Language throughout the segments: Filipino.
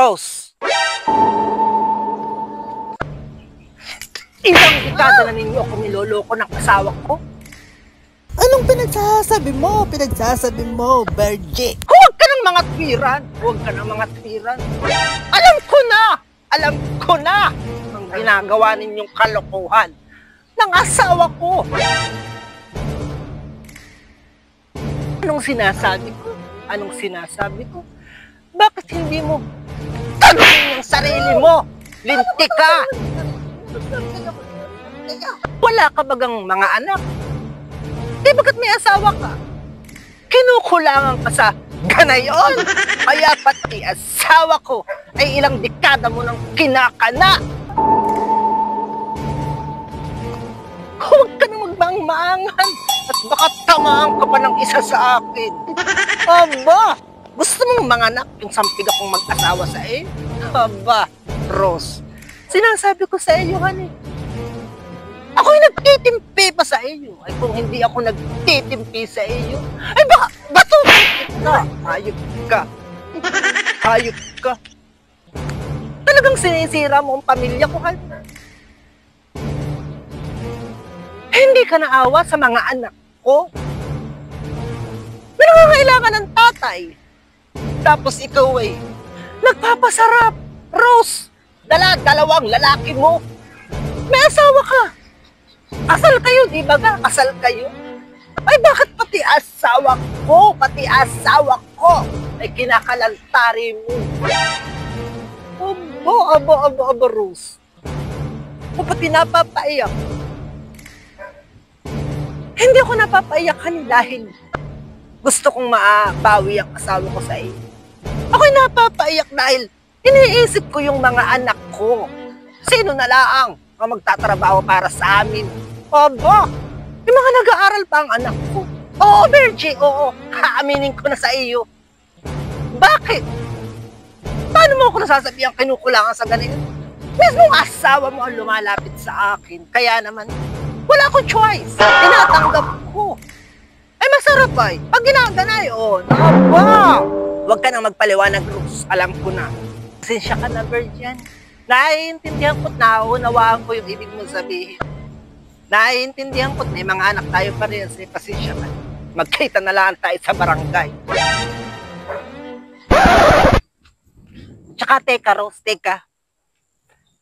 Rose! Ilang dekada na ninyo ako niloloko ng asawa ko? Anong pinagsasabi mo? Pinagsasabi mo, Bergie? Huwag ka ng mga twiran! Huwag ka ng mga twiran! Alam ko na! Alam ko na! Ang ginagawa ninyong kalokohan ng asawa ko! Anong sinasabi ko? Anong sinasabi ko? Bakit hindi mo tanongin yung sarili mo? Lintik ka! Wala ka bagang mga anak? Eh, bakit may asawa ka? Kinukulangan ka sa ganayon! Kaya pati asawa ko ay ilang dekada mo nang kinakana! Huwag ka na magmangmangan at baka tamaan ka pa ng isa sa akin. Aba! Gusto mong manganak yung sampig akong mag-asawa sa iyo? Aba, Rose, sinasabi ko sa iyo, honey. Ako'y nagtitimpi pa sa iyo. Ay kung hindi ako nagtitimpi sa iyo, ay baka batukan kita. Hayop ka. Hayop ka. Talagang sinisira mo ang pamilya ko, honey. Hindi ka naawa sa mga anak ko. Na nangangailangan ng tatay. Tapos ikaw ay nagpapasarap. Rose, dalawang lalaki mo. May asawa ka. Kasal kayo, di ba ga? Kasal kayo. Ay bakit pati asawa ko ay kinakalantari mo? Aba, Rose. O pati napapaiyak. Hindi ako napapaiyakan dahil gusto kong mabawi ang asawa ko sa iyo. Ako'y napapaiyak dahil iniisip ko yung mga anak ko. Sino na laang ang magtatrabaho para sa amin? Aba, yung mga nag-aaral pa ang anak ko. Oo, Bergie, oo. Haaminin ko na sa iyo. Bakit? Paano mo ako nasasabihan kinukulangan sa ganito? Mismong asawa mo ang lumalapit sa akin. Kaya naman, wala akong choice. Tinatanggap ko. Ay masarap ay. Pag ginagana yun. Aba! Huwag ka nang magpaliwanag, Rose. Alam ko na. Pasensya ka na, Virgin. Naiintindihan ko't naunawaan ko yung ibig mong sabihin. Naiintindihan ko't may mga anak tayo pa rin. Sige, pasensya ka. Magkita na lang tayo sa barangay. Tsaka teka, Rose, teka.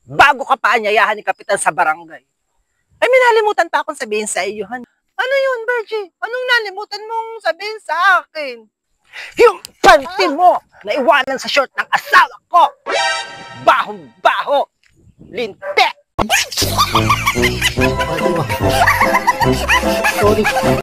Bago ka pa anyayahan ni Kapitan sa barangay, ay may nalimutan pa akong sabihin sa iyo, Han. Ano yun, Bergie? Anong nalimutan mong sabihin sa akin? Yung panty mo na iwanan sa short ng asawa ko! Bahong-baho! Lintik! Sorry.